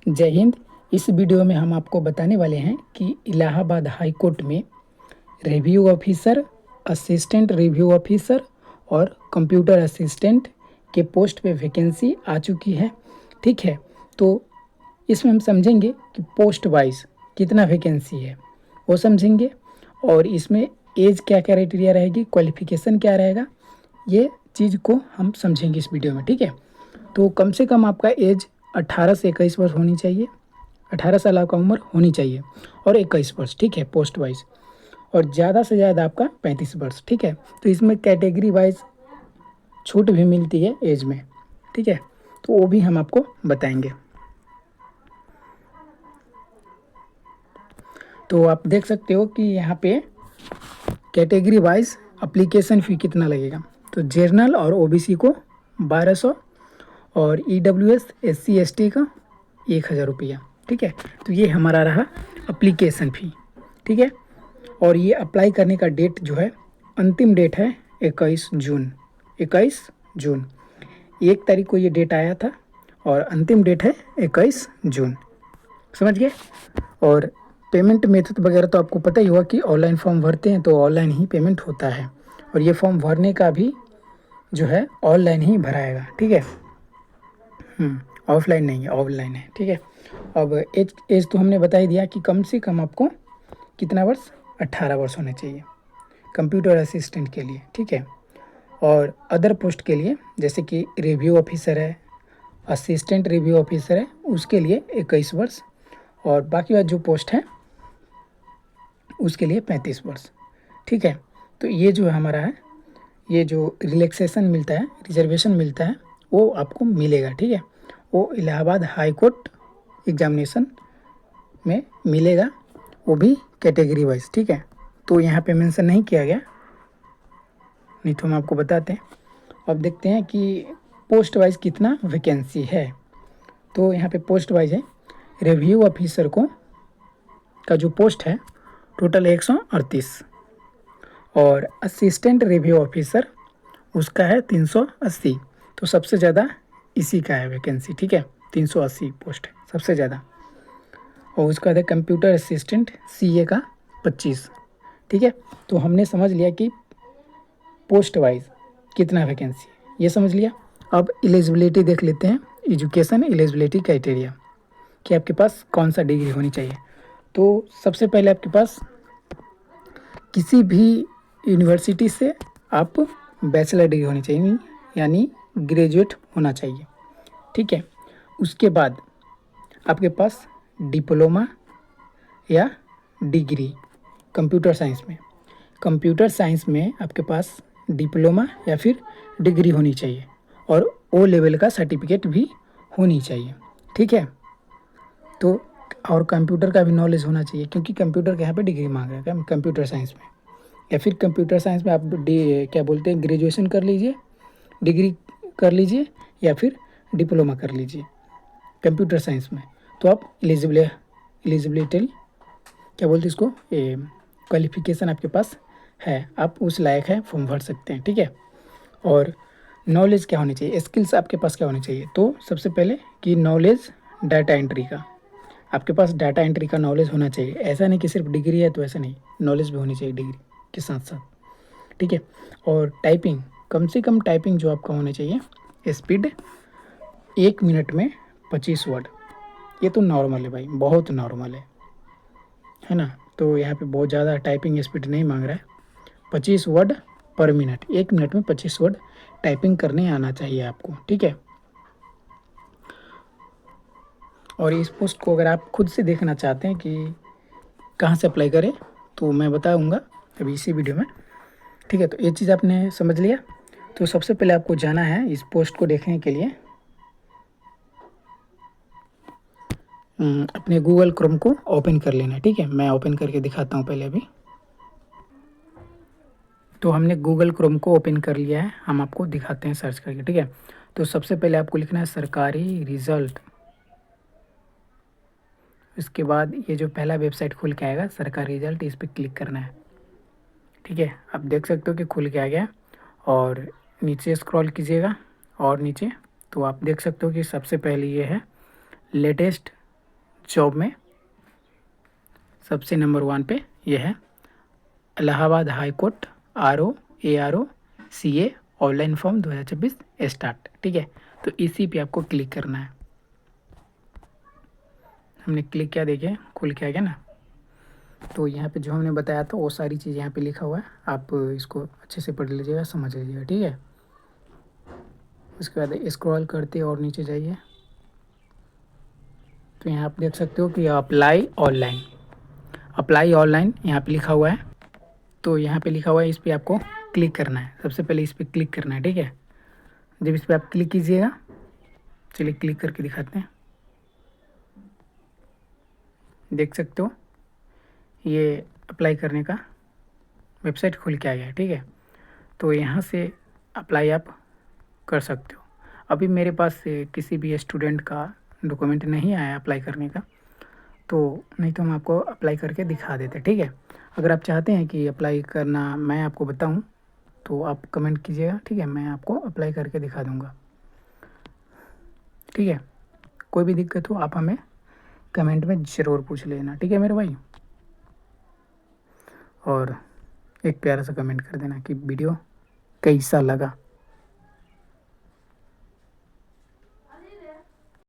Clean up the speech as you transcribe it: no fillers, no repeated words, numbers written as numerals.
जय हिंद। इस वीडियो में हम आपको बताने वाले हैं कि इलाहाबाद हाई कोर्ट में review officer, assistant review officer और कंप्यूटर असिस्टेंट के पोस्ट पे वैकेंसी आ चुकी है। ठीक है, तो इसमें हम समझेंगे कि पोस्ट वाइज कितना वैकेंसी है वो समझेंगे, और इसमें एज क्या क्राइटेरिया रहेगी, क्वालिफिकेशन क्या रहेगा, ये चीज़ को हम समझेंगे इस वीडियो में। ठीक है, तो कम से कम आपका एज 18 से 21 वर्ष होनी चाहिए, 18 साल आपका उम्र होनी चाहिए और 21 वर्ष। ठीक है, पोस्ट वाइज, और ज़्यादा से ज़्यादा आपका 35 वर्ष। ठीक है, तो इसमें कैटेगरी वाइज छूट भी मिलती है एज में। ठीक है, तो वो भी हम आपको बताएंगे। तो आप देख सकते हो कि यहाँ पे कैटेगरी वाइज अप्लीकेशन फ़ी कितना लगेगा। तो जनरल और ओबीसी को 1200 और ईडब्ल्यूएस, एससी, एसटी का 1000 रुपया। ठीक है, तो ये हमारा रहा अप्लीकेशन फ़ी। ठीक है, और ये अप्लाई करने का डेट जो है, अंतिम डेट है 21 जून। 21 जून, 1 तारीख को ये डेट आया था और अंतिम डेट है 21 जून। समझ गए। और पेमेंट मेथड वगैरह तो आपको पता ही होगा कि ऑनलाइन फॉर्म भरते हैं तो ऑनलाइन ही पेमेंट होता है, और ये फॉर्म भरने का भी जो है ऑनलाइन ही भराएगा। ठीक है, ऑफलाइन नहीं है, ऑनलाइन है। ठीक है, अब एज तो हमने बता ही दिया कि कम से कम आपको कितना वर्ष, 18 वर्ष होने चाहिए कंप्यूटर असिस्टेंट के लिए। ठीक है, और अदर पोस्ट के लिए जैसे कि रिव्यू ऑफिसर है, असिस्टेंट रिव्यू ऑफिसर है, उसके लिए 21 वर्ष, और बाकी वाला जो पोस्ट है उसके लिए 35 वर्ष। ठीक है, तो ये जो हमारा है, ये जो रिलैक्सेशन मिलता है, रिजर्वेशन मिलता है, वो आपको मिलेगा। ठीक है, वो इलाहाबाद हाई कोर्ट एग्जामिनेशन में मिलेगा, वो भी कैटेगरी वाइज। ठीक है, तो यहाँ पे मेंशन नहीं किया गया, नहीं तो हम आपको बताते हैं। अब देखते हैं कि पोस्ट वाइज कितना वैकेंसी है। तो यहाँ पे पोस्ट वाइज है, रिव्यू ऑफिसर को का जो पोस्ट है टोटल 138, और असिस्टेंट रिव्यू ऑफिसर उसका है 380। तो सबसे ज़्यादा इसी का है वैकेंसी। ठीक है, 380 पोस्ट है सबसे ज़्यादा। और उसका है कंप्यूटर असिस्टेंट सीए का 25। ठीक है, तो हमने समझ लिया कि पोस्ट वाइज कितना वैकेंसी है, ये समझ लिया। अब एलिजिबिलिटी देख लेते हैं, एजुकेशन एलिजिबिलिटी क्राइटेरिया कि आपके पास कौन सा डिग्री होनी चाहिए। तो सबसे पहले आपके पास किसी भी यूनिवर्सिटी से आप बैचलर डिग्री होनी चाहिए, यानी ग्रेजुएट होना चाहिए। ठीक है, उसके बाद आपके पास डिप्लोमा या डिग्री कंप्यूटर साइंस में, कंप्यूटर साइंस में आपके पास डिप्लोमा या फिर डिग्री होनी चाहिए, और ओ लेवल का सर्टिफिकेट भी होनी चाहिए। ठीक है, तो और कंप्यूटर का भी नॉलेज होना चाहिए, क्योंकि कंप्यूटर के यहाँ पे डिग्री मांग रहा है कंप्यूटर साइंस में, या फिर कंप्यूटर साइंस में आप क्या बोलते हैं, ग्रेजुएशन कर लीजिए, डिग्री कर लीजिए, या फिर डिप्लोमा कर लीजिए कंप्यूटर साइंस में, तो आप एलिजिबिलिटी क्या बोलते हैं इसको, क्वालिफिकेशन आपके पास है, आप उस लायक है, फॉर्म भर सकते हैं। ठीक है, और नॉलेज क्या होनी चाहिए, स्किल्स आपके पास क्या होनी चाहिए। तो सबसे पहले कि नॉलेज डाटा एंट्री का, आपके पास डाटा एंट्री का नॉलेज होना चाहिए। ऐसा नहीं कि सिर्फ डिग्री है तो ऐसा नहीं, नॉलेज भी होनी चाहिए डिग्री के साथ साथ। ठीक है, और टाइपिंग, कम से कम टाइपिंग जो आपका होना चाहिए स्पीड 1 मिनट में 25 वर्ड। ये तो नॉर्मल है भाई, बहुत नॉर्मल है ना। तो यहाँ पे बहुत ज़्यादा टाइपिंग स्पीड नहीं मांग रहा है, 25 वर्ड पर मिनट, 1 मिनट में 25 वर्ड टाइपिंग करने आना चाहिए आपको। ठीक है, और इस पोस्ट को अगर आप खुद से देखना चाहते हैं कि कहाँ से अप्लाई करें, तो मैं बताऊंगा अभी इसी वीडियो में। ठीक है, तो ये चीज़ आपने समझ लिया। तो सबसे पहले आपको जाना है इस पोस्ट को देखने के लिए, अपने गूगल क्रोम को ओपन कर लेना है। ठीक है, मैं ओपन करके दिखाता हूँ पहले अभी। तो हमने गूगल क्रोम को ओपन कर लिया है, हम आपको दिखाते हैं सर्च करके। ठीक है, तो सबसे पहले आपको लिखना है सरकारी रिजल्ट। इसके बाद ये जो पहला वेबसाइट खुल के आएगा सरकारी रिजल्ट, इस पर क्लिक करना है। ठीक है, आप देख सकते हो कि खुल के आ गया, और नीचे स्क्रॉल कीजिएगा और नीचे, तो आप देख सकते हो कि सबसे पहले ये है लेटेस्ट जॉब में सबसे नंबर 1 पे ये है Allahabad high court ARO CA online form 2026 start. ठीक है, तो इसी पे आपको क्लिक करना है। हमने क्लिक किया, देखिए खुल के आ गया ना। तो यहाँ पे जो हमने बताया था वो सारी चीज़ यहाँ पे लिखा हुआ है, आप इसको अच्छे से पढ़ लीजिएगा, समझ लीजिएगा। ठीक है, उसके बाद स्क्रॉल करते और नीचे जाइए तो यहाँ आप देख सकते हो कि अप्लाई ऑनलाइन यहाँ पे लिखा हुआ है। तो यहाँ पे लिखा हुआ है, इस पर आपको क्लिक करना है। सबसे पहले इस पर क्लिक करना है। ठीक है, जब इस पर आप क्लिक कीजिएगा, चलिए क्लिक करके दिखाते हैं। देख सकते हो ये अप्लाई करने का वेबसाइट खुल के आ गया है। ठीक है, तो यहाँ से अप्लाई आप कर सकते हो। अभी मेरे पास किसी भी स्टूडेंट का डॉक्यूमेंट नहीं आया अप्लाई करने का, तो नहीं तो हम आपको अप्लाई करके दिखा देते। ठीक है, अगर आप चाहते हैं कि अप्लाई करना मैं आपको बताऊं तो आप कमेंट कीजिएगा। ठीक है, मैं आपको अप्लाई करके दिखा दूंगा। ठीक है, कोई भी दिक्कत हो आप हमें कमेंट में ज़रूर पूछ लेना। ठीक है मेरे भाई, और एक प्यारा सा कमेंट कर देना कि वीडियो कैसा लगा।